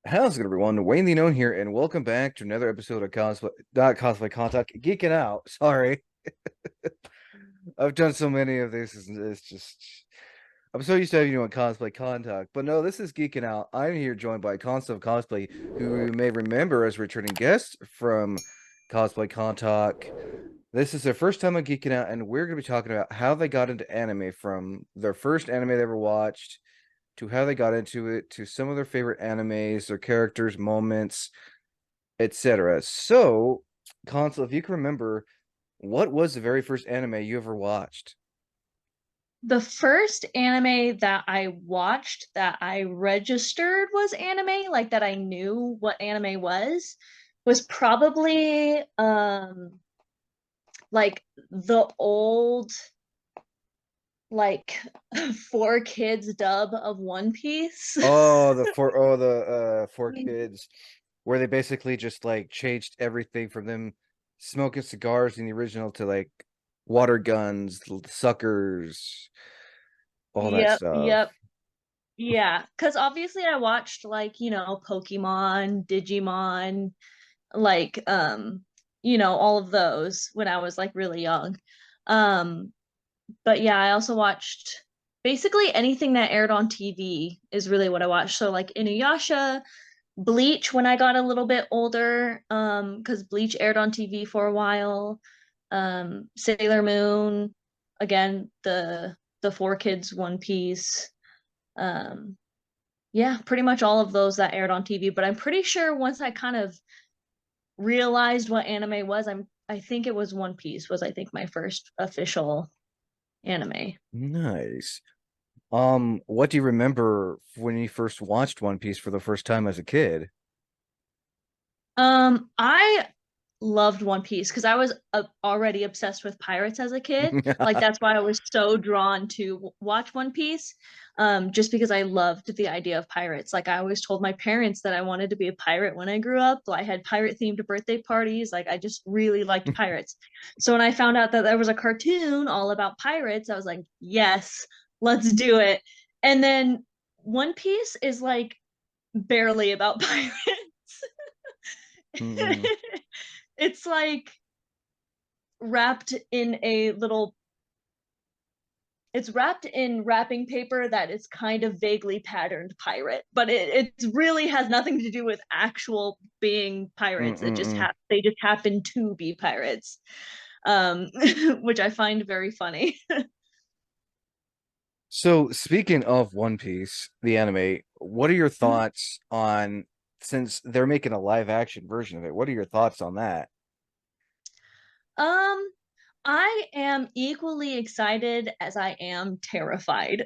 How's it, everyone? Wayne the Known here, and welcome back to another episode of Cosplay, not Cosplay Contact, Geeking Out. Sorry, I've done so many of these. It's just, I'm so used to having you on Cosplay Contact, but no, this is Geeking Out. I'm here joined by Consul of Cosplay, who you may remember as returning guest from Cosplay Contact. This is their first time on Geeking Out, and we're going to be talking about how they got into anime from their first anime they ever watched to how they got into it, to some of their favorite animes, their characters, moments, etc. So, Consul, if you can remember, what was the very first anime you ever watched? The first anime that I watched that I registered was anime, like that I knew what anime was probably like the old like 4 Kids dub of One Piece. Oh, the four kids, where they basically just like changed everything from them smoking cigars in the original to like water guns, suckers, all that Yep, stuff. yep. Yeah, because obviously I watched like, Pokemon, Digimon, like all of those when I was like really young. Um but yeah, I also watched basically anything that aired on TV is really what I watched. So like Inuyasha, Bleach when I got a little bit older, because Bleach aired on TV for a while. Sailor Moon, again, the 4 Kids One Piece. Um, yeah, pretty much all of those that aired on TV. But I'm pretty sure once I kind of realized what anime was, I think it was One Piece was I think my first official anime. Nice. What do you remember when you first watched One Piece for the first time as a kid? I loved One Piece because I was already obsessed with pirates as a kid. Like that's why I was so drawn to watch One Piece. Just because I loved the idea of pirates. Like I always told my parents that I wanted to be a pirate when I grew up. I had pirate themed birthday parties. Like I just really liked pirates. So when I found out that there was a cartoon all about pirates, I was like, yes, let's do it. And then One Piece is like barely about pirates. Mm-mm. It's like wrapped in a little it's wrapped in wrapping paper that is kind of vaguely patterned pirate, but it really has nothing to do with actual being pirates. Mm-mm. They just happen to be pirates, which I find very funny. So, speaking of One Piece, the anime, what are your thoughts on, since they're making a live action version of it, what are your thoughts on that? um, I am equally excited as I am terrified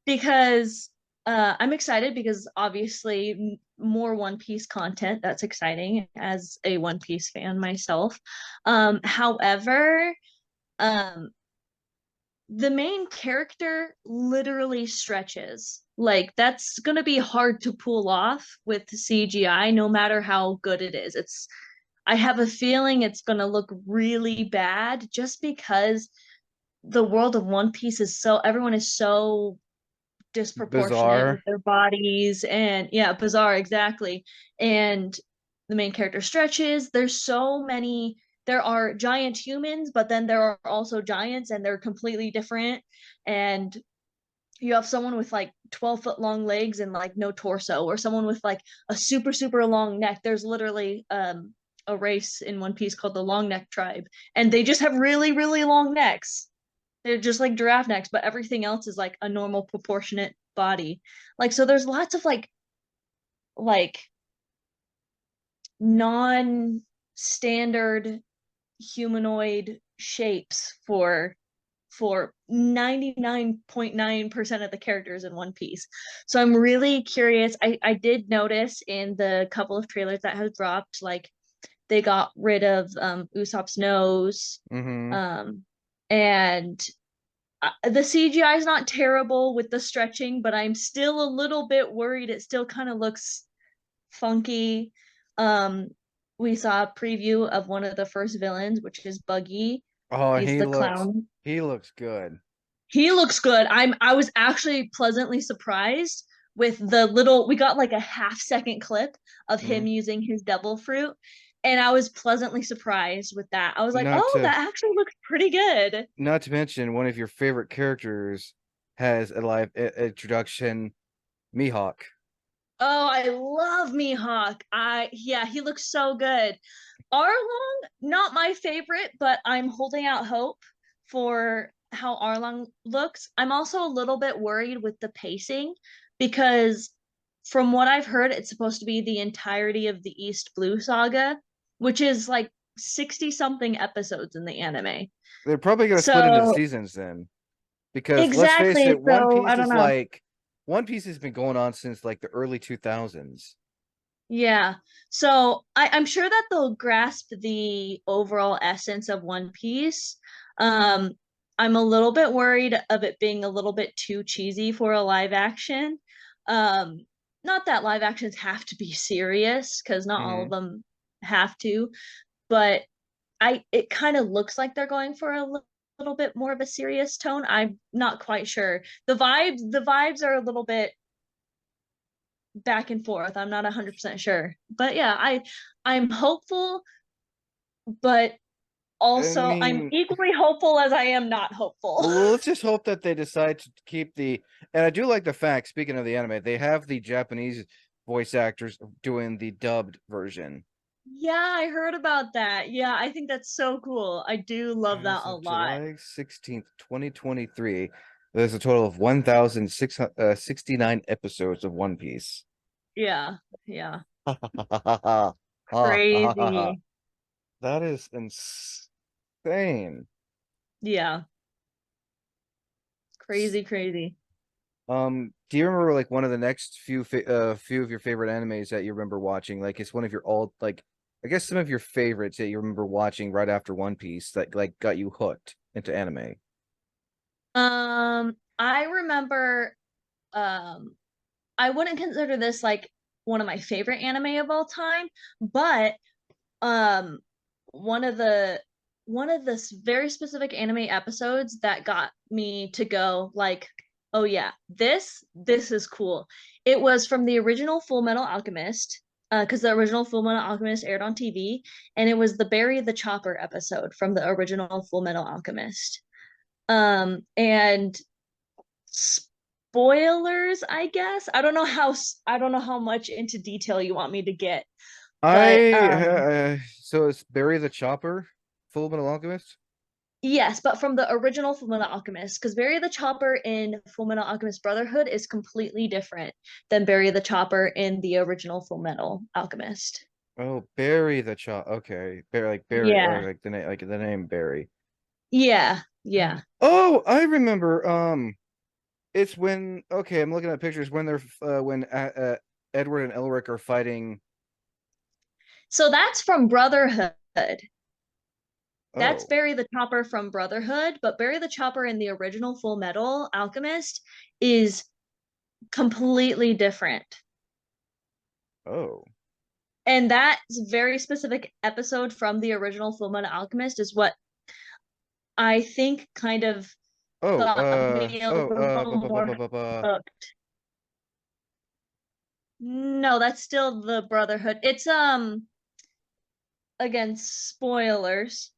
because I'm excited because obviously more One Piece content. That's exciting as a One Piece fan myself. However, um, the main character literally stretches. Like that's gonna be hard to pull off with CGI, no matter how good it is. I have a feeling it's gonna look really bad just because the world of One Piece is so everyone is so disproportionate with Bizarre. their bodies and yeah, bizarre exactly. And the main character stretches. There are giant humans, but then there are also giants and they're completely different. And you have someone with like 12-foot long legs and like no torso, or someone with like a super long neck. There's literally a race in One Piece called the Long Neck Tribe, and they just have really long necks. They're just like giraffe necks, but everything else is like a normal proportionate body. Like so there's lots of like non-standard humanoid shapes for 99.9% of the characters in One Piece. So I'm really curious. I did notice in the couple of trailers that have dropped, like they got rid of Usopp's nose. Mm-hmm. Um, and the CGI is not terrible with the stretching, but I'm still a little bit worried. It still kind of looks funky. Um, we saw a preview of one of the first villains, which is Buggy. Oh, He's the clown. he looks good. He looks good. I was actually pleasantly surprised with we got like a half-second clip of Mhm. him using his devil fruit. And I was pleasantly surprised with that. I was like, Not oh, to that actually looks pretty good. not to mention one of your favorite characters has a live introduction, Mihawk. Oh, I love Mihawk. Yeah, he looks so good. Arlong, not my favorite, but I'm holding out hope for how Arlong looks. I'm also a little bit worried with the pacing because from what I've heard, it's supposed to be the entirety of the East Blue saga, which is like 60 something episodes in the anime. They're probably gonna split into the So, seasons then, because let's face exactly. it, So, I don't know. One Piece has been going on since like the early 2000s. Yeah. So I'm sure that they'll grasp the overall essence of One Piece. Um, I'm a little bit worried of it being a little bit too cheesy for a live action. Um, Not that live actions have to be serious, because not all of Hmm. them have to, but it kind of looks like they're going for a little bit more of a serious tone. I'm not quite sure. The vibes are a little bit back and forth. I'm not 100% sure. But yeah, I'm hopeful, but I also I'm mean, equally hopeful as I am not hopeful. well, let's just hope that they decide to keep the. And I do like the fact, speaking of the anime, they have the Japanese voice actors doing the dubbed version. Yeah, I heard about that. Yeah, I think that's so cool. I do love that As a of lot. July 16th, 2023, there's a total of 1,669 episodes of One Piece. Yeah, yeah. That Crazy. is insane. Yeah, crazy, crazy. Do you remember like one of the next few of your favorite animes that you remember watching? Like it's one of your all like I guess some of your favorites that you remember watching right after One Piece that like got you hooked into anime. I remember um I wouldn't consider this like one of my favorite anime of all time, but um one of the very specific anime episodes that got me to go like, oh yeah, this is cool. It was from the original Full Metal Alchemist, because the original Full Metal Alchemist aired on TV, and it was the Barry the Chopper episode from the original Full Metal Alchemist. And spoilers, I guess. I don't know how much into detail you want me to get, but So it's Barry the Chopper, Full Metal Alchemist. yes, but from the original Fullmetal Alchemist, because Barry the Chopper in Fullmetal Alchemist Brotherhood is completely different than Barry the Chopper in the original Fullmetal Alchemist. Oh, Barry the Chopper. Okay, Barry, Yeah. like the name Barry. Yeah, yeah. Oh, I remember. It's when okay, I'm looking at pictures when Edward and Elric are fighting. So that's from Brotherhood. That's Oh, Barry the Chopper from Brotherhood, but Barry the Chopper in the original Full Metal Alchemist is completely different. oh, And that very specific episode from the original Full Metal Alchemist is what I think kind of oh, got me a little more bu- hooked. No, that's still the Brotherhood. It's again, spoilers,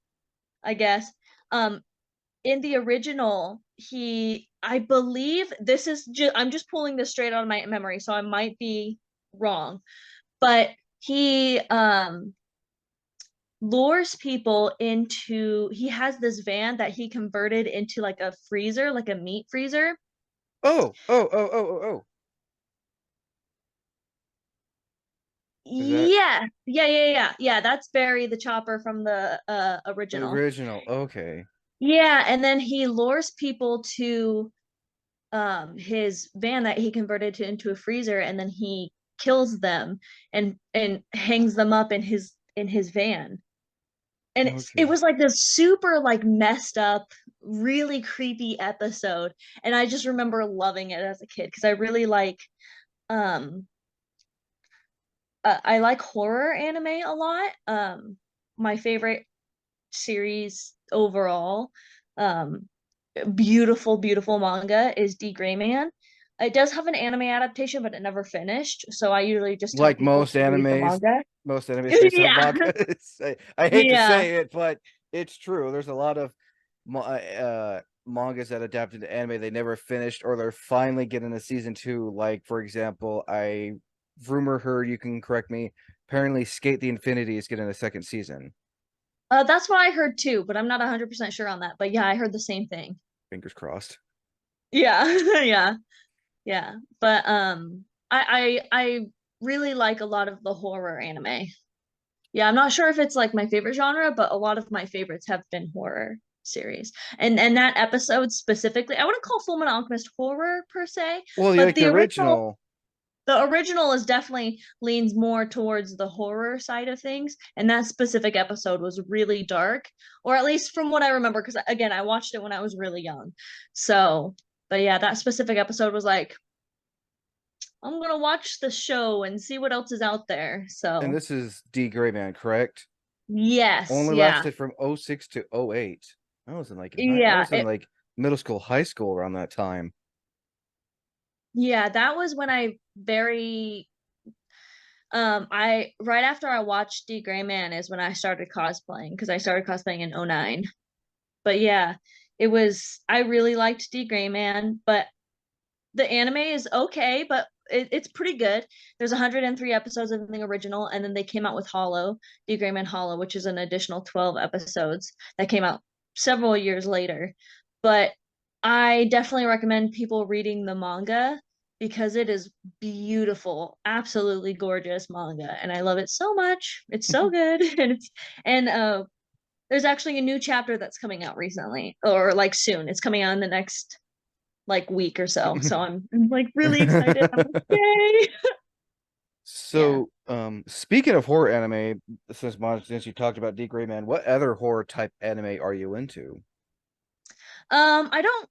I guess. Um in the original, I believe this is just I'm just pulling this straight out of my memory, so I might be wrong. But he lures people into he has this van that he converted into like a freezer, like a meat freezer. oh. Is that Yeah. That's Barry the Chopper from the original. original? Okay. Yeah, and then he lures people to his van that he converted into a freezer, and then he kills them and hangs them up in his van. And it Okay. was like this super like messed up, really creepy episode. And I just remember loving it as a kid because I really um I like horror anime a lot. My favorite series overall, um, beautiful, beautiful manga is D Gray Man. It does have an anime adaptation, but it never finished. So I usually just tell Like people to read the manga. most animes based on Yeah. manga. I hate to Yeah. say it, but it's true. There's a lot of mangas that adapted to anime they never finished, or they're finally getting a season two. Like, for example, I rumor heard, you can correct me, apparently Skate the Infinity is getting a second season. That's what I heard too, but I'm not 100% sure on that. But yeah, I heard the same thing. Fingers crossed. Yeah. Yeah. Yeah. But I really like a lot of the horror anime. Yeah, I'm not sure if it's like my favorite genre, but a lot of my favorites have been horror series. And that episode specifically, I wouldn't call Fullmetal Alchemist horror per se, Well, but like the original is definitely leans more towards the horror side of things. And that specific episode was really dark, or at least from what I remember, because again, I watched it when I was really young. So, but yeah, that specific episode was like, I'm gonna watch the show and see what else is out there. and So this is D Gray Man, correct? yes, Only yeah. lasted from '06 to '08. I Yeah, was in like middle school, high school around that time. yeah, that was when I right after I watched D Gray Man is when I started cosplaying because I started cosplaying in '09. But yeah, I really liked D Gray Man, but the anime is okay, but it's pretty good. There's 103 episodes of the original, and then they came out with Hollow, D Gray Man Hollow, which is an additional 12 episodes that came out several years later. But I definitely recommend people reading the manga because it is beautiful, absolutely gorgeous manga, and I love it so much. It's so good, and there's actually a new chapter that's coming out recently, or like soon. It's coming out in the next like week or so. So I'm like really excited. I'm like, yay. Yeah. So, speaking of horror anime, since you talked about D Gray Man, what other horror type anime are you into? I don't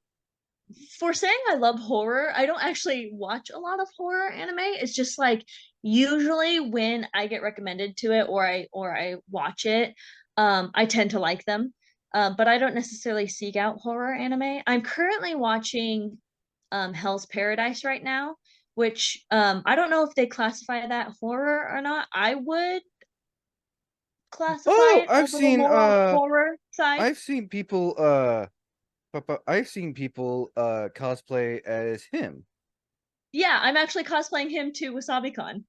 for saying I love horror, I don't actually watch a lot of horror anime. It's just like usually when I get recommended to it or I watch it, I tend to like them. But I don't necessarily seek out horror anime. I'm currently watching Hell's Paradise right now, which I don't know if they classify that horror or not. I would classify Oh, it a little more on the horror side. I've seen people cosplay as him. Yeah, I'm actually cosplaying him to WasabiCon.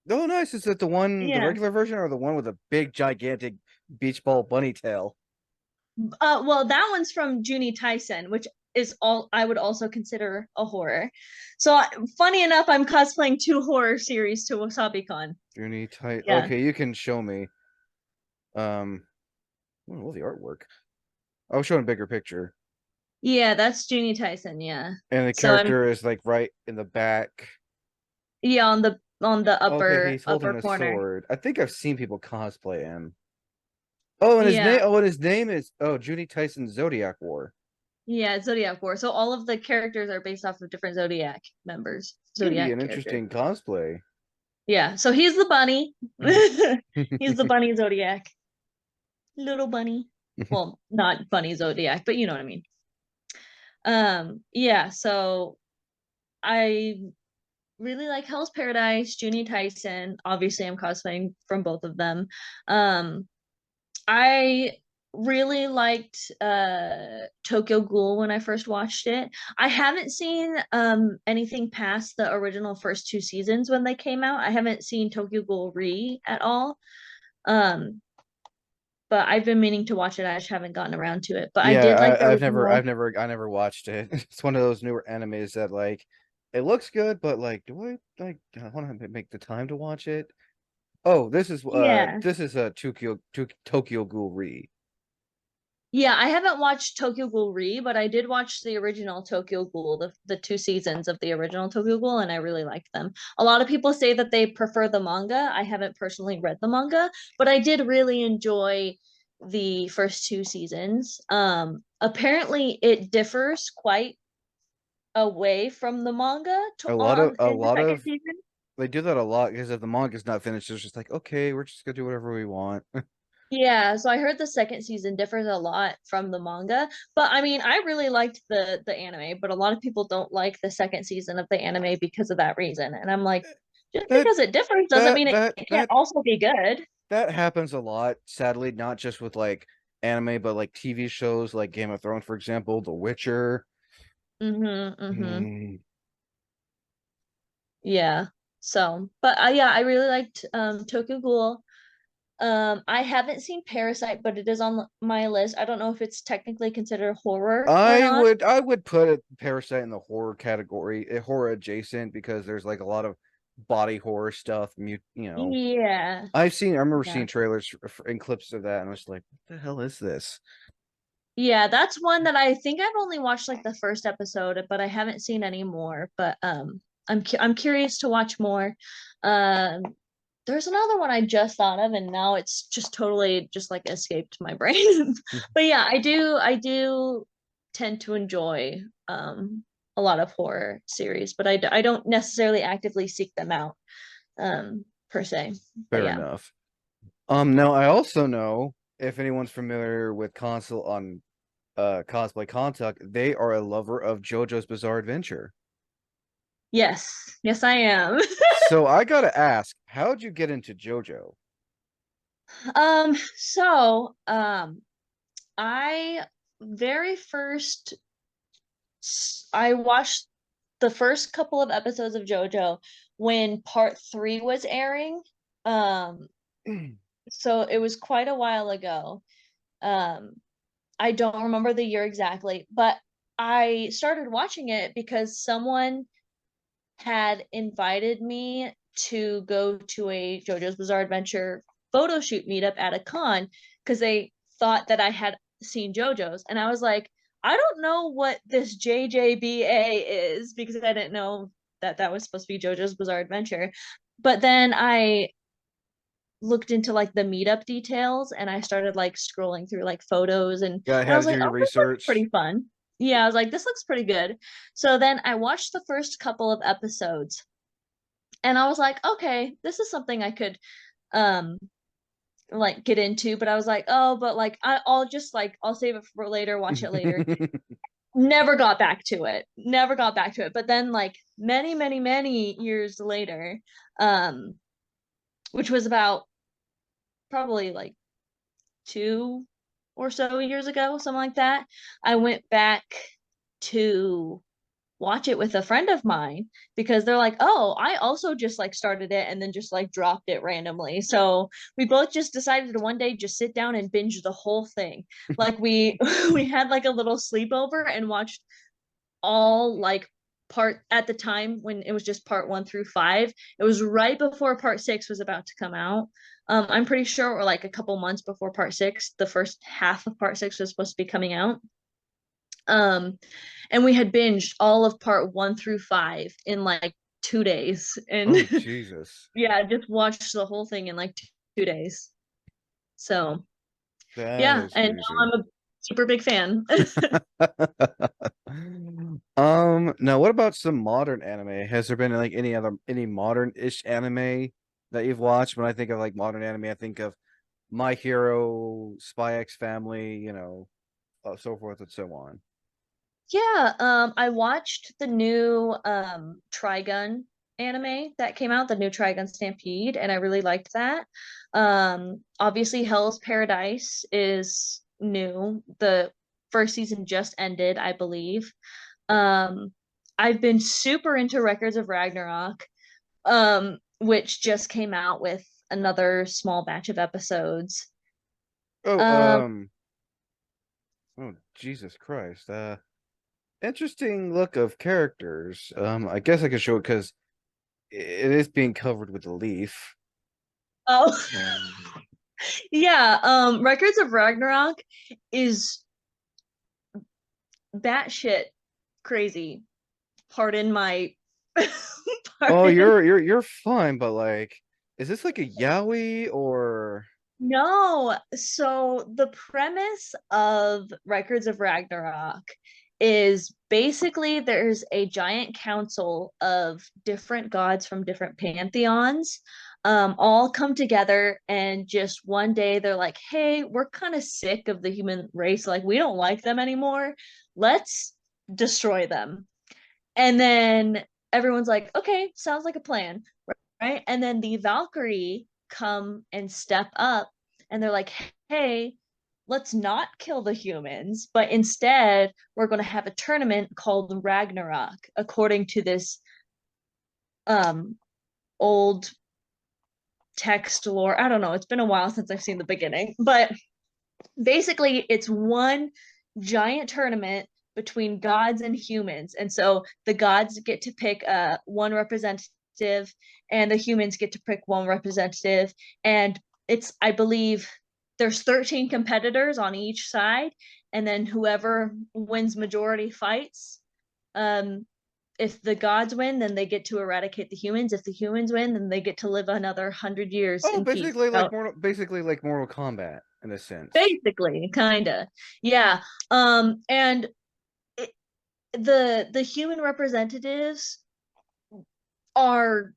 Oh, nice. Is it the Yeah. regular version, or the one with a big gigantic beach ball bunny tail? Well, that one's from Junie Tyson, which is all I would also consider a horror. So, funny enough, I'm cosplaying two horror series to WasabiCon. Junie tight. Yeah. Okay, you can show me. Um, oh, the artwork. I'll show a bigger picture. Yeah, that's Junie Tyson, yeah. And the So I'm character is like right in the back. yeah on the Okay, upper he's holding upper a corner. sword. I think I've seen people cosplay him. Yeah. And his name is Junie Tyson Zodiac War. Yeah, Zodiac War. So all of the characters are based off of different Zodiac members, It's gonna be Zodiac an characters. interesting cosplay. Yeah, so he's the bunny. He's the bunny Zodiac. Little bunny. Well, not bunny Zodiac, but you know what I mean. Yeah, so I really like Hell's Paradise, Junie Tyson. Obviously, I'm cosplaying from both of them. I really liked Tokyo Ghoul when I first watched it. I haven't seen anything past the original first two seasons when they came out. I haven't seen Tokyo Ghoul Re at all. Um but I've been meaning to watch it. I just haven't gotten around to it. But I did like the original. I never watched it. It's one of those newer animes that like it looks good, but like, do I want to make the time to watch it? Oh, Yeah. this is a Tokyo Ghoul Re. Yeah, I haven't watched Tokyo Ghoul Re, but I did watch the original Tokyo Ghoul, the two seasons of the original Tokyo Ghoul, and I really liked them. A lot of people say that they prefer the manga. I haven't personally read the manga, but I did really enjoy the first two seasons. Apparently it differs quite away from the manga A in the lot second of season. they do that a lot because if the manga's not finished, it's just like, okay, we're just gonna do whatever we want. Yeah, so I heard the second season differs a lot from the manga, but I mean, I really liked the anime, but a lot of people don't like the second season of the anime because of that reason. And I'm like, just That because it differs doesn't that mean that it can't that also be good. that happens a lot, sadly, not just with like anime, but like TV shows like Game of Thrones, for example, The Witcher. Mm-hmm, mm-hmm. Mm, Yeah. So, but yeah, I really liked Tokyo Ghoul. I haven't seen Parasite, but it is on my list. I don't know if it's technically considered horror or not. I would put it Parasite in the horror category, horror adjacent, because there's like a lot of body horror stuff. You know, Yeah. I remember Yeah. seeing trailers and clips of that, and I was like, what the hell is this? Yeah, that's one that I think I've only watched like the first episode, but I haven't seen any more. But I'm curious to watch more. Um, there's another one I just thought of, and now it's just totally just like escaped my brain. But yeah, I do tend to enjoy a lot of horror series, but I don't necessarily actively seek them out per se. But Fair yeah. enough. Now I also know if anyone's familiar with Consul on Cosplay Contact, they are a lover of JoJo's Bizarre Adventure. Yes. Yes, I am. So I gotta ask, how'd you get into JoJo? So I very first I watched the first couple of episodes of JoJo when part 3 was airing. Um so it was quite a while ago. Um I don't remember the year exactly, but I started watching it because someone had invited me to go to a JoJo's Bizarre Adventure photo shoot meetup at a con because they thought that I had seen JoJo's. And I was like, I don't know what this JJBA is because I didn't know that that was supposed to be JoJo's Bizarre Adventure. But then I looked into like the meetup details and I started like scrolling through like photos Gotta and I had was to do like, your oh, this looks research. pretty fun. Yeah, I was like, this looks pretty good. So then I watched the first couple of episodes and I was like, okay, this is something I could um like get into, but I was like, oh, but like I'll just like I'll save it for later, watch it later. Never got back to it. Never got back to it. But then like many years later, um, which was about probably like 2 or so years ago, something like that, I went back to watch it with a friend of mine because they're like, "Oh, I also just like started it and then just like dropped it randomly." So we both just decided to one day just sit down and binge the whole thing. Like we we had like a little sleepover and watched all like part at the time when it was just part 1 through 5. It was right before part 6 was about to come out. I'm pretty sure, or like a couple months before part 6, the first half of part 6 was supposed to be coming out. Um, and we had binged all of part 1 through 5 in like 2 days. And Oh Jesus. yeah, just watched the whole thing in like 2 days. So That yeah, is and crazy. now I'm a super big fan. Now what about some modern anime? Has there been like any modern-ish anime that you've watched? When I think of like modern anime, I think of My Hero, Spy X Family, so forth and so on. Yeah, I watched the new Trigun anime that came out, the new Trigun Stampede, and I really liked that. Obviously Hell's Paradise is new. The first season just ended, I believe. Um, I've been super into Records of Ragnarok, which just came out with another small batch of episodes. Oh, Um, oh Jesus Christ. Interesting look of characters. I guess I could show it because it is being covered with a leaf. oh, yeah, Records of Ragnarok is batshit crazy. Pardon my Oh, pardon. you're fine, but like, is this like a yaoi or No, so the premise of Records of Ragnarok is basically there's a giant council of different gods from different pantheons. all come together, and just one day they're like, hey, we're kind of sick of the human race, like we don't like them anymore, let's destroy them. And then everyone's like, okay, sounds like a plan, right? And then the Valkyrie come and step up, and they're like, hey, let's not kill the humans, but instead we're going to have a tournament called Ragnarok, according to this um old text lore. I don't know, it's been a while since I've seen the beginning, but basically it's one giant tournament between gods and humans. And so the gods get to pick one representative, and the humans get to pick one representative. And it's, I believe, there's 13 competitors on each side, and then whoever wins majority fights. Um, if the gods win, then they get to eradicate the humans. If the humans win, then they get to live another 100 years Oh, in peace. Out, basically like Mortal Kombat in a sense. basically, kinda, yeah. And it, the human representatives are,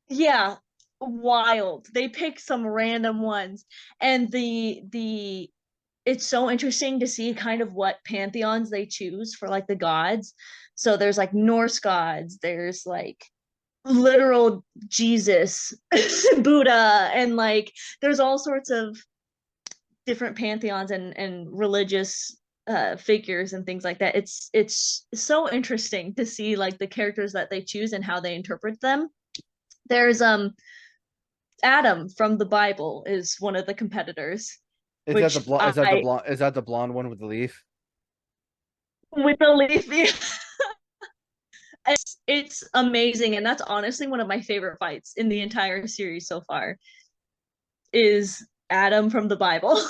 yeah, wild. They pick some random ones, and the it's so interesting to see kind of what pantheons they choose for like the gods. So there's like Norse gods, there's like literal Jesus, Buddha, and like there's all sorts of different pantheons and religious figures and things like that. It's so interesting to see like the characters that they choose and how they interpret them. There's Adam from the Bible is one of the competitors, Is that the which blonde? I Is that the blonde one with the leaf? with the leafy. It's amazing, and that's honestly one of my favorite fights in the entire series so far. Is Adam from the Bible.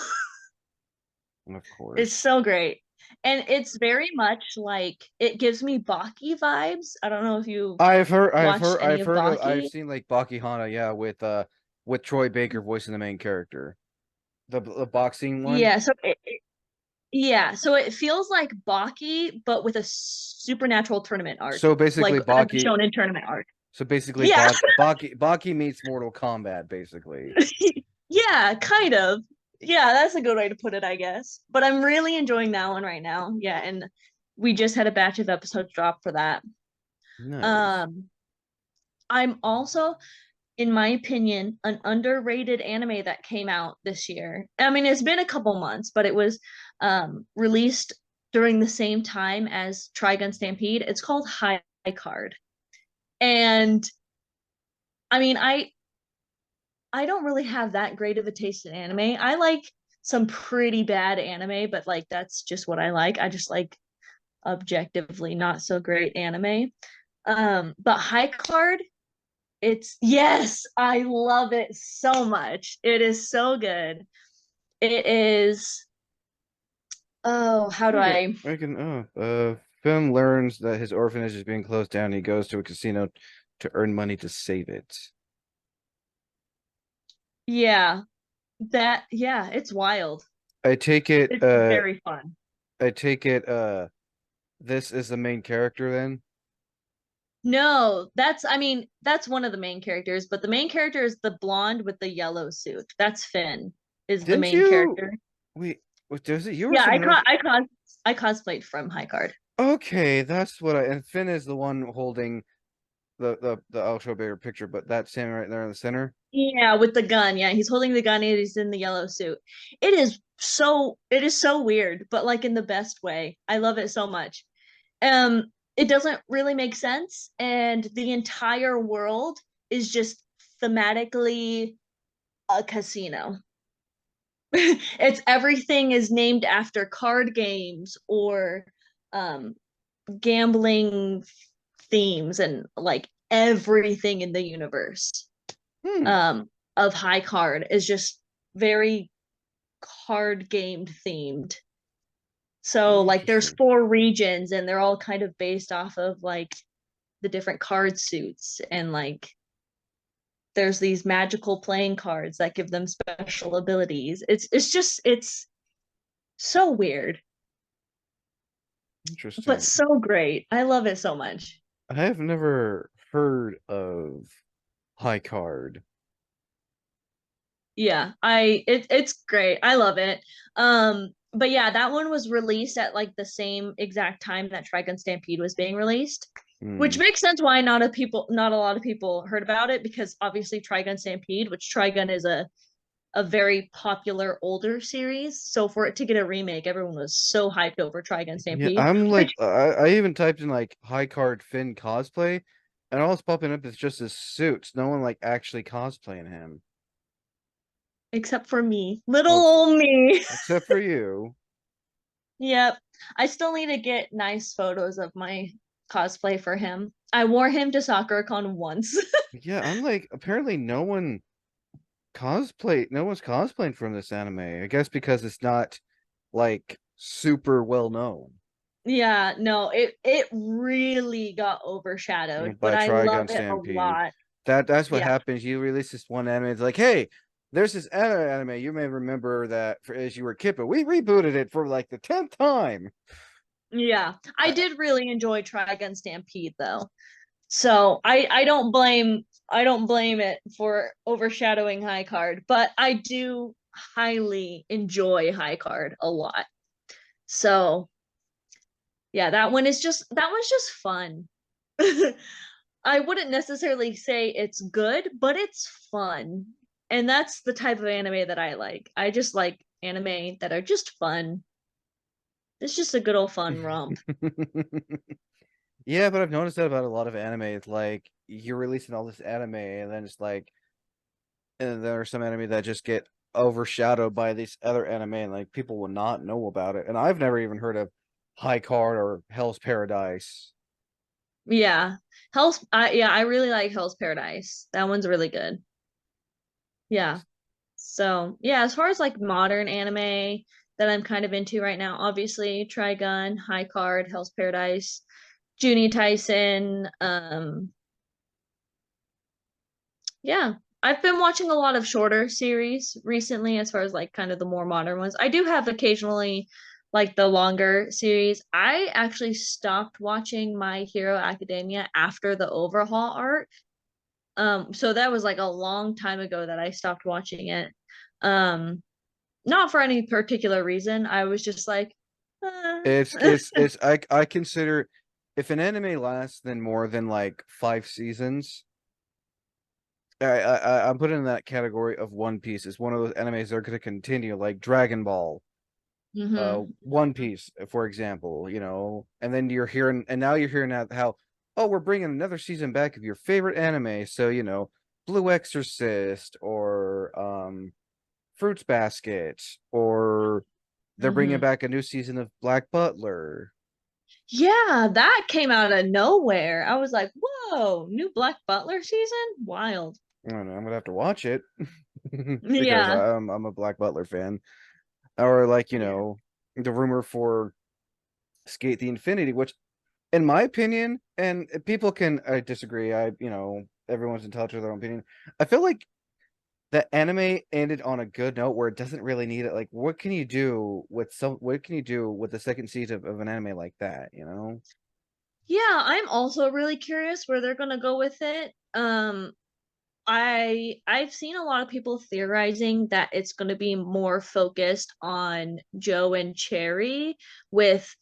Of It's course. so great. And it's very much like, it gives me Baki vibes. I don't know if you've watched any of I've Baki. seen like Baki Hana, yeah, with Troy Baker voicing the main character, the boxing one. Yeah, yeah, so it feels like Baki, but with a supernatural tournament arc, So like basically, as a shonen tournament arc. Yeah, Baki meets Mortal Kombat, basically. yeah, kind of. Yeah, that's a good way to put it, I guess. But I'm really enjoying that one right now. Yeah, and we just had a batch of episodes drop for that. Nice. Um, I'm also, in my opinion, an underrated anime that came out this year. I mean, it's been a couple months, but it was released during the same time as Trigun Stampede. It's called High Card. And I mean, I don't really have that great of a taste in anime. I like some pretty bad anime, but like that's just what I like. I just like objectively not so great anime. But High Card, it's, yes, I love it so much. It is so good. It is, oh, how do I, I can. Finn learns that his orphanage is being closed down. He goes to a casino to earn money to save it. yeah, that, yeah, it's wild. I take it. It's very fun. I take it. This is the main character then. No, that's, I mean, that's one of the main characters, but the main character is the blonde with the yellow suit. That's Finn, is the Didn't main you? character. Wait, was it you or Yeah, someone else? I cosplayed from High Card. Okay, that's what I. And Finn is the one holding the. I'll show a bigger picture, but that standing right there in the center. Yeah, with the gun. Yeah, he's holding the gun and he's in the yellow suit. It is so weird, but like in the best way. I love it so much. It doesn't really make sense, and the entire world is just thematically a casino. It's, everything is named after card games or um gambling themes, and like everything in the universe Hmm. um of High Card is just very card game themed. So like there's Interesting. 4 regions, and they're all kind of based off of like the different card suits, and like there's these magical playing cards that give them special abilities. It's just, it's so weird, but Interesting. so great. I love it so much. I have never heard of high card. Yeah, it's great. I love it. But yeah, that one was released at like the same exact time that Trigun Stampede was being released, which Hmm. makes sense why not a lot of people heard about it, because obviously Trigun Stampede, which Trigun is a very popular older series. So for it to get a remake, everyone was so hyped over Trigun Yeah, Stampede, I'm which like, I even typed in like high card Finn cosplay, and all it's popping up is just his suits. No one like actually cosplaying him. except for me, little Well, old me. except for you. Yep. I still need to get nice photos of my cosplay for him. I wore him to SakuraCon once. Yeah, I'm like, apparently no one's cosplaying from this anime. I guess because it's not like super well known. Yeah, no, it really got overshadowed, but By I love Trigun it a Stampede. lot. That's what Yeah. happens. You release this one anime, it's like, hey, there's this other anime. You may remember that as you were a kid, but we rebooted it for like the 10th time. Yeah. I Uh, did really enjoy Trigun Stampede though. So I don't blame it for overshadowing High Card, but I do highly enjoy High Card a lot. So yeah, that one's just fun. I wouldn't necessarily say it's good, but it's fun. And that's the type of anime that I like. I just like anime that are just fun. It's just a good old fun romp. Yeah, but I've noticed that about a lot of anime. It's like you're releasing all this anime, and then it's like, and there are some anime that just get overshadowed by this other anime, and like people will not know about it. And I've never even heard of High Card or Hell's Paradise. Yeah. I really like Hell's Paradise. That one's really good. Yeah. So, yeah, as far as like modern anime that I'm kind of into right now, obviously Trigun, High Card, Hell's Paradise, Junie Tyson, yeah. I've been watching a lot of shorter series recently as far as like kind of the more modern ones. I do have occasionally like the longer series. I actually stopped watching My Hero Academia after the overhaul arc. So that was like a long time ago that I stopped watching it. Um, Not for any particular reason. I was just like, It's I consider if an anime lasts than more than like 5 seasons, I'm putting in that category of One Piece. It's one of those animes that are going to continue, like Dragon Ball, mhm. One Piece, for example. And then you're hearing, and now you're hearing how, oh, we're bringing another season back of your favorite anime. So Blue Exorcist or Fruits Basket, or they're bringing Mhm. back a new season of Black Butler. Yeah, that came out of nowhere. I was like, whoa, new Black Butler season? Wild. I don't know, I'm gonna have to watch it because Yeah. I'm a Black Butler fan. Or like, Yeah. the rumor for Skate the Infinity, which in my opinion, and people can disagree, everyone's entitled to their own opinion. I feel like the anime ended on a good note where it doesn't really need it. Like, what can you do with the second season of an anime like that? Yeah, I'm also really curious where they're gonna go with it. I've seen a lot of people theorizing that it's going to be more focused on Joe and Cherry, with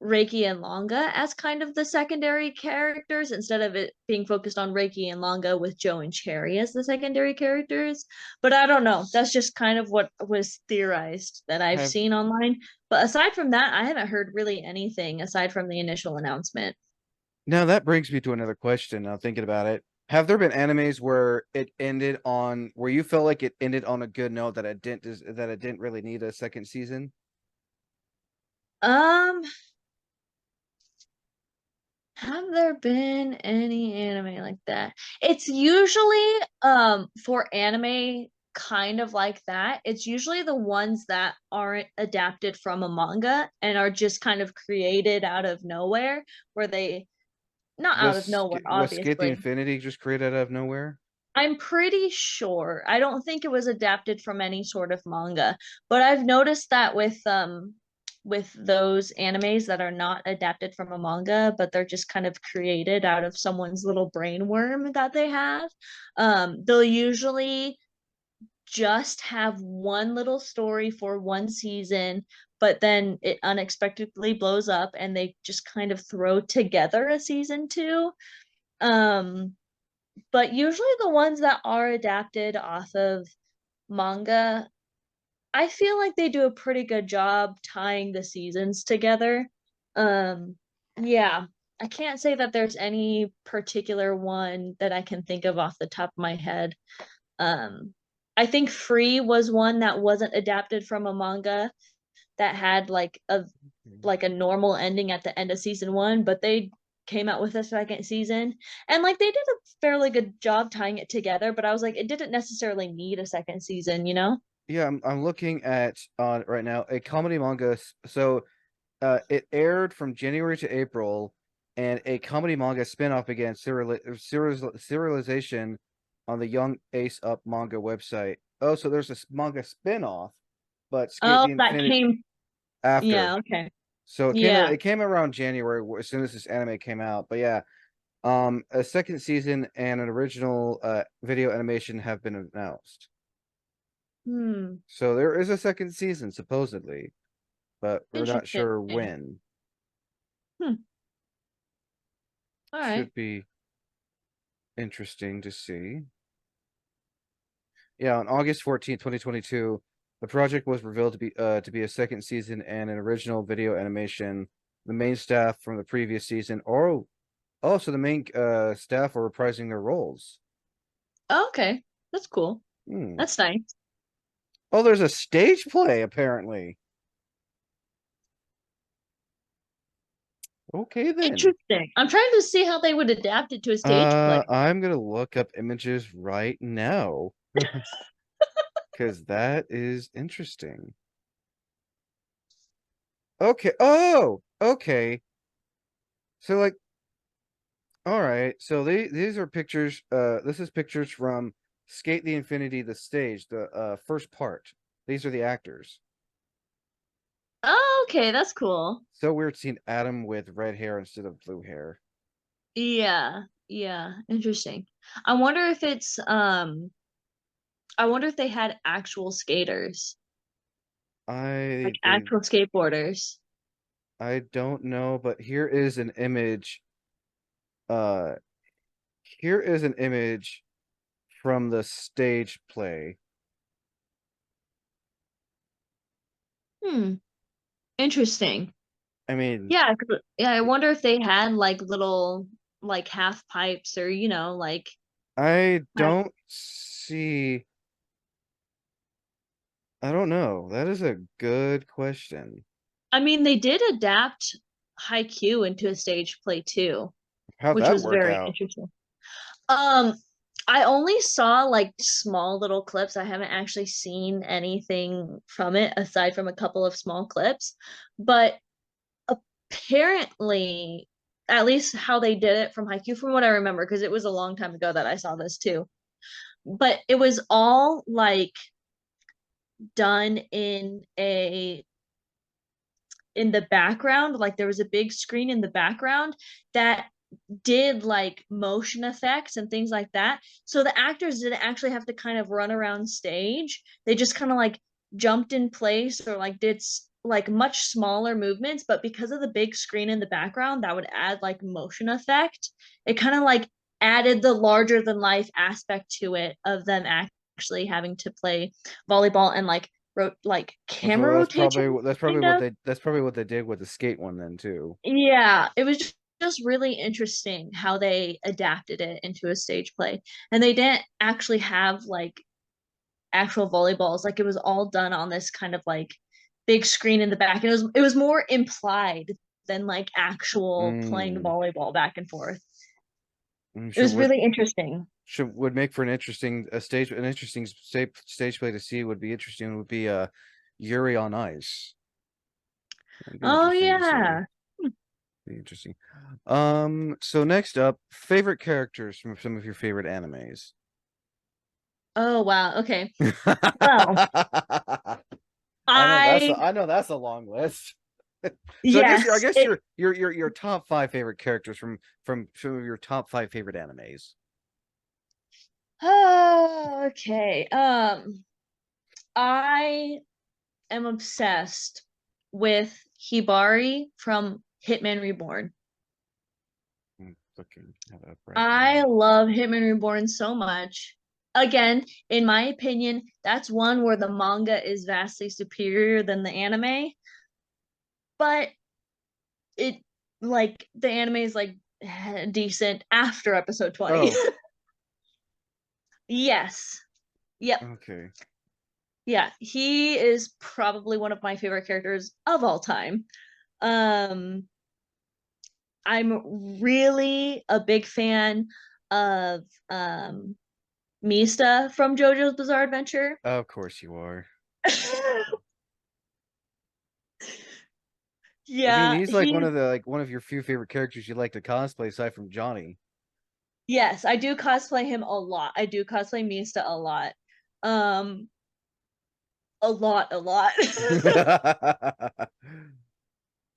Reiki and Longa as kind of the secondary characters, instead of it being focused on Reiki and Longa with Joe and Cherry as the secondary characters. But I don't know. That's just kind of what was theorized that I've Have seen online. But aside from that, I haven't heard really anything aside from the initial announcement. Now that brings me to another question. Now thinking about it, have there been animes where you felt like it ended on a good note that it didn't really need a second season? Um, have there been any anime like that? It's usually for anime kind of like that. It's usually the ones that aren't adapted from a manga and are just kind of created out of nowhere, where they not out of nowhere, Was Skate the obviously. Infinity just created out of nowhere? I'm pretty sure. I don't think it was adapted from any sort of manga, but I've noticed that with with those animes that are not adapted from a manga, but they're just kind of created out of someone's little brain worm that they have. They'll usually just have one little story for one season, but then it unexpectedly blows up and they just kind of throw together a season two. Um, but usually the ones that are adapted off of manga, I feel like they do a pretty good job tying the seasons together. Um, yeah, I can't say that there's any particular one that I can think of off the top of my head. Um, I think Free was one that wasn't adapted from a manga that had like a normal ending at the end of season one, but they came out with a second season and like they did a fairly good job tying it together, but I was like it didn't necessarily need a second season, you know? Yeah, I'm looking at on right now a comedy manga. So it aired from January to April, and a comedy manga spinoff began serialization on the Young Ace Up manga website. Oh, so there's a manga spinoff, but Skate Oh, the that Infinity came, after. yeah, okay. So Yeah. it came around January as soon as this anime came out. But yeah, a second season and an original video animation have been announced. Hmm. So there is a second season supposedly, but we're not Interesting. sure when. Hmm. All right. Should be interesting to see. Yeah, on August 14th, 2022, the project was revealed to be a second season and an original video animation. The main staff from the previous season, so the main staff are reprising their roles. Oh, okay. That's cool. Hmm. That's nice. Oh, there's a stage play apparently. Okay then. Interesting. I'm trying to see how they would adapt it to a stage play. I'm gonna look up images right now because that is interesting. Okay. Oh, okay. So like, all right. So these are pictures. This is pictures from Skate the Infinity, the stage, the first part. These are the actors. Oh, okay, that's cool. So weird seeing Adam with red hair instead of blue hair. Yeah, yeah, interesting. I wonder if it's I wonder if they had actual skaters, like I they actual skateboarders. I don't know, but here is an image. Uh, here is an image from the stage play. Hmm, interesting. I mean, Yeah, yeah, I wonder if they had like little like half pipes or like I have, don't see. I don't know. That is a good question. I mean they did adapt Haikyuu into a stage play too, How'd which that was work very out? interesting. Um, I only saw like small little clips. I haven't actually seen anything from it aside from a couple of small clips. But apparently, at least how they did it from Haikyuu, from what I remember, because it was a long time ago that I saw this too. But it was all like done in the background, like there was a big screen in the background that did like motion effects and things like that. So the actors didn't actually have to kind of run around stage. They just kind of like jumped in place or like did like much smaller movements, but because of the big screen in the background that would add like motion effect, it kind of like added the larger than life aspect to it of them actually having to play volleyball and like like So camera rotation kind of. that's probably what they did with the skate one then too. Yeah, it was just really interesting how they adapted it into a stage play. And they didn't actually have like actual volleyballs. Like it was all done on this kind of like big screen in the back. And it was more implied than like actual playing Mm, volleyball back and forth. I'm It sure was really interesting. would make for an interesting stage play to see would be interesting would be Yuri on Ice. That'd be Oh interesting to see. yeah. Be interesting. So next up, favorite characters from some of your favorite animes. Oh wow. Okay. Well, I know I I know that's a long list. So I Yes. guess your top five favorite characters from some of your top five favorite animes. Okay. I am obsessed with Hibari from Hitman Reborn. I'm looking it up right I now. love Hitman Reborn so much. Again, in my opinion, that's one where the manga is vastly superior than the anime, but it like the anime is like decent after episode 20. Oh, Yes. Yep. okay. Yeah, he is probably one of my favorite characters of all time. Um, I'm really a big fan of Mista from JoJo's Bizarre Adventure. Of course you are. I mean, Yeah, he's like he one of your few favorite characters you like to cosplay aside from Johnny. yes, I do cosplay him a lot. I do cosplay Mista a lot. Um, a lot, a lot.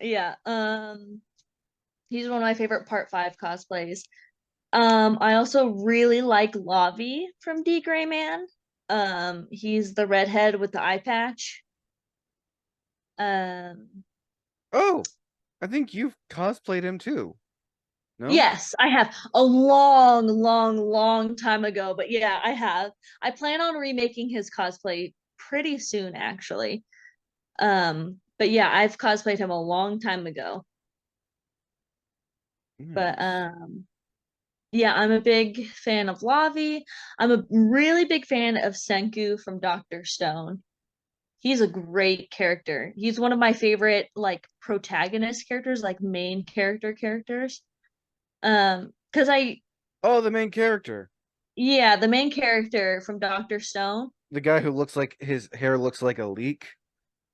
Yeah, he's one of my favorite part 5 cosplays. I also really like Lavi from D Gray Man. He's the redhead with the eye patch. Um, Oh, I think you've cosplayed him too. No? yes, I have a long, long, long time ago, but yeah, I have. I plan on remaking his cosplay pretty soon, actually. But yeah, I've cosplayed him a long time ago. But Nice. yeah, I'm a big fan of Lavi. I'm a really big fan of Senku from Doctor Stone. He's a great character. He's one of my favorite like protagonist characters, like main characters. Because I Oh, the main character. yeah, the main character from Doctor Stone. The guy who looks like his hair looks like a leek.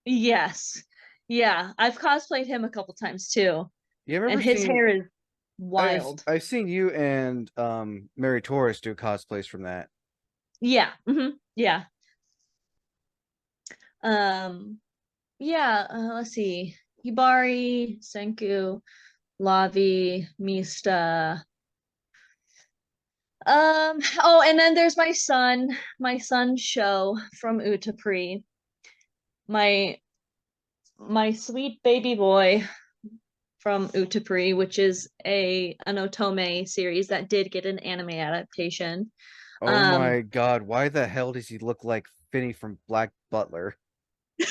Yes. Yeah, I've cosplayed him a couple times too. You have And ever his seen hair is wild. I've seen you and Mary Torres do cosplays from that. Yeah. Yeah. Um yeah, let's see. Hibari, Senku, Lavi, Mista. Oh, and then there's my son show from Utapri. My my sweet baby boy from Utapri, which is a an otome series that did get an anime adaptation. Oh Um my God, why the hell does he look like Finney from Black Butler? he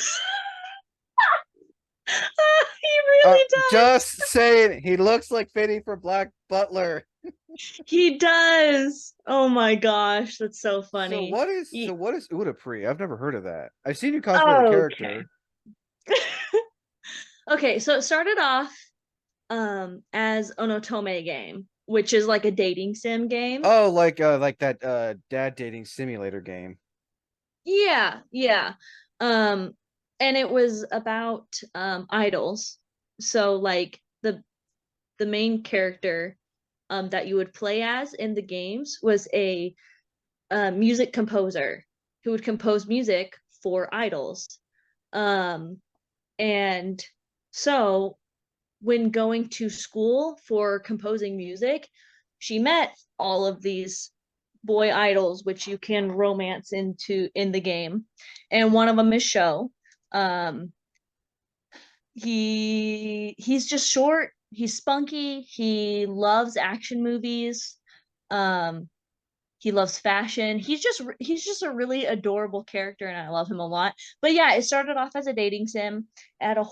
really does. Just saying, he looks like Finney from Black Butler. He does. Oh my gosh, that's so funny. So what is Udapri? I've never heard of that. I've seen you cosplay the Okay. character. Okay, so it started off as an otome game, which is like a dating sim game. Oh, like that dad dating simulator game. Yeah, yeah. Um, and it was about idols. So like the main character that you would play as in the games was a music composer who would compose music for idols. Um, and so when going to school for composing music, she met all of these boy idols, which you can romance into in the game. And one of them is Show. Um, he's just short. He's spunky. He loves action movies. Um, he loves fashion. He's just a really adorable character, and I love him a lot. But yeah, it started off as a dating sim. It had a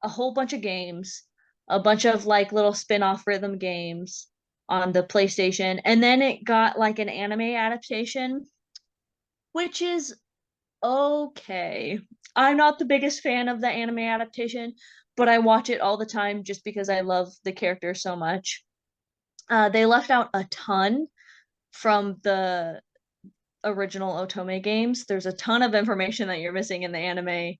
whole bunch of games, a bunch of like little spin-off rhythm games on the PlayStation, and then it got like an anime adaptation, which is okay. I'm not the biggest fan of the anime adaptation, but I watch it all the time just because I love the character so much. They left out a ton from the original Otome games. There's a ton of information that you're missing in the anime.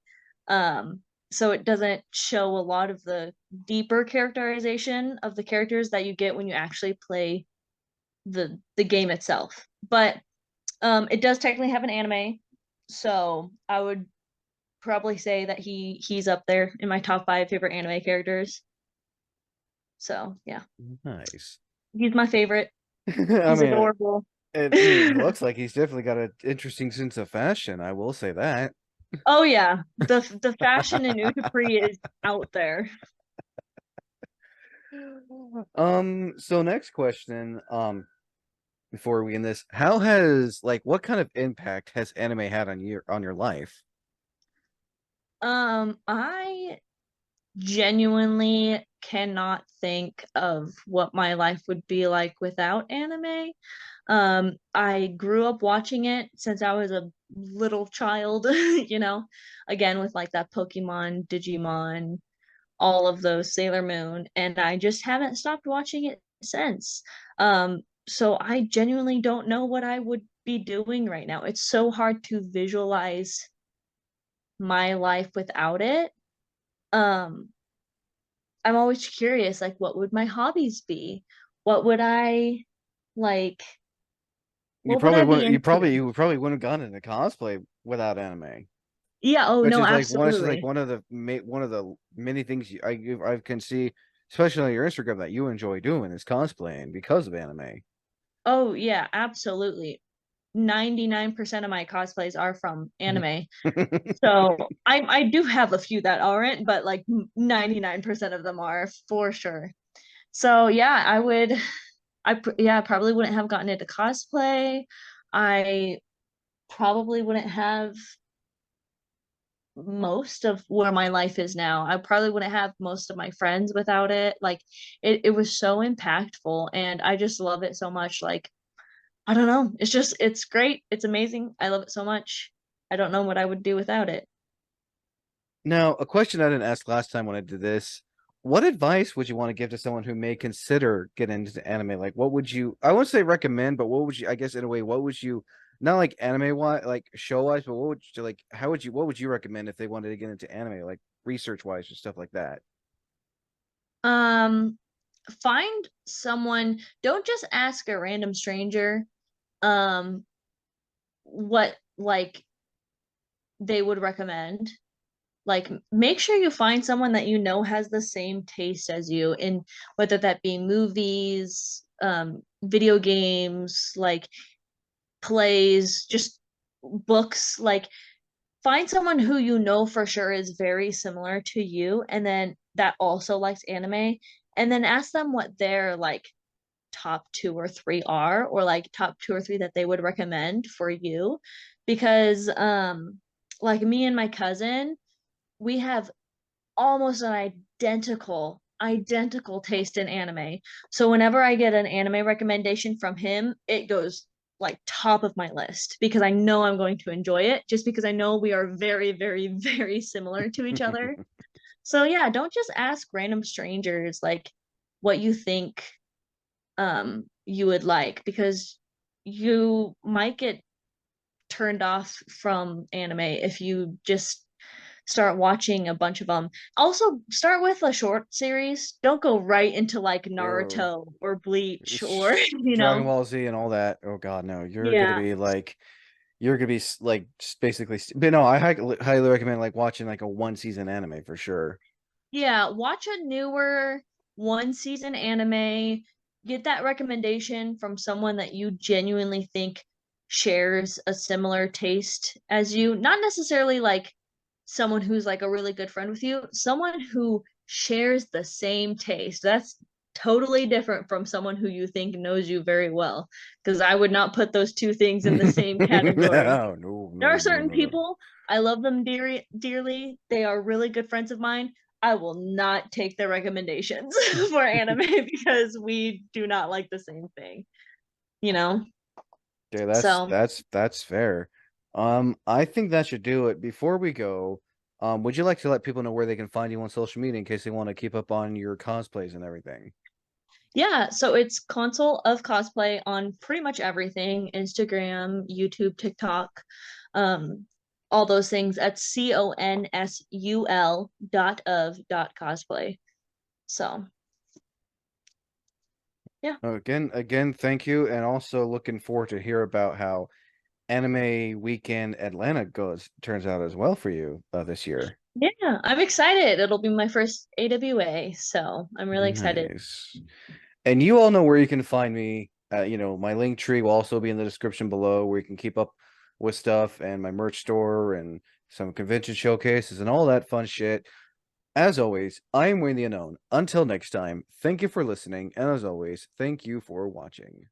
So it doesn't show a lot of the deeper characterization of the characters that you get when you actually play the game itself. But it does technically have an anime, so I would probably say that he's up there in my top 5 favorite anime characters. So yeah, Nice. he's my favorite. I He's mean, adorable. it looks like he's definitely got an interesting sense of fashion. I will say that. Oh yeah, the fashion in Utapri is out there. So next question, before we end this, how has like what kind of impact has anime had on your life? I genuinely cannot think of what my life would be like without anime. I grew up watching it since I was a little child, again with like that Pokemon, Digimon, all of those, Sailor Moon, and I just haven't stopped watching it since. So I genuinely don't know what I would be doing right now. It's so hard to visualize my life without it. Um, I'm always curious, like, what would my hobbies be? What would I like? What would I be into? You probably wouldn't have gone into cosplay without anime. Yeah, oh Which no, is like absolutely. one of the many things I can see, especially on your Instagram, that you enjoy doing is cosplaying because of anime. Oh yeah, absolutely. 99% of my cosplays are from anime. So I do have a few that aren't, but like 99% of them are for sure. So yeah, I probably wouldn't have gotten into cosplay. I probably wouldn't have most of where my life is now. I probably wouldn't have most of my friends without it. Like it was so impactful and I just love it so much. Like I don't know. It's great. It's amazing. I love it so much. I don't know what I would do without it. Now, a question I didn't ask last time when I did this: what advice would you want to give to someone who may consider getting into anime? Like, what would you? I wouldn't say recommend, but what would you? I guess in a way, what would you? Not like anime wise, like show wise, but what would you like? How would you? What would you recommend if they wanted to get into anime, like research wise or stuff like that? Um, find someone, don't just ask a random stranger um what like they would recommend. Like make sure you find someone that you know has the same taste as you in whether that be movies, video games, like plays, just books, like find someone who you know for sure is very similar to you and then that also likes anime and then ask them what their like top 2 or 3 are or like top 2 or 3 that they would recommend for you because like me and my cousin we have almost an identical taste in anime. So whenever I get an anime recommendation from him, it goes like top of my list because I know I'm going to enjoy it just because I know we are very very similar to each other. So yeah, don't just ask random strangers like what you think you would like because you might get turned off from anime if you just start watching a bunch of them. Also, start with a short series. Don't go right into like Yo, Naruto or Bleach or, you Dragon know. Ball Z and all that. Oh God, no! Yeah. You're gonna be like basically. But no, I highly recommend like watching like a one season anime for sure. Yeah, watch a newer one season anime. Get that recommendation from someone that you genuinely think shares a similar taste as you. Not necessarily like someone who's like a really good friend with you, someone who shares the same taste. That's totally different from someone who you think knows you very well. Because I would not put those two things in the same category. No, no, There no, are no, certain no, no. people, I love them dearly. They are really good friends of mine. I will not take their recommendations for anime because we do not like the same thing, you know? Okay, So, that's fair. I think that should do it. Before we go, would you like to let people know where they can find you on social media in case they want to keep up on your cosplays and everything? yeah, so it's Consul of Cosplay on pretty much everything, Instagram, YouTube, TikTok, um, all those things at consul.of.cosplay. So, yeah. Again, thank you, and also looking forward to hear about how Anime Weekend Atlanta turns out as well for you this year. Yeah, I'm excited. It'll be my first AWA, so I'm really excited. Nice. And you all know where you can find me. My link tree will also be in the description below where you can keep up with stuff and my merch store and some convention showcases and all that fun shit. As always, I am Wayne the Unknown. Until next time, thank you for listening, and as always, thank you for watching.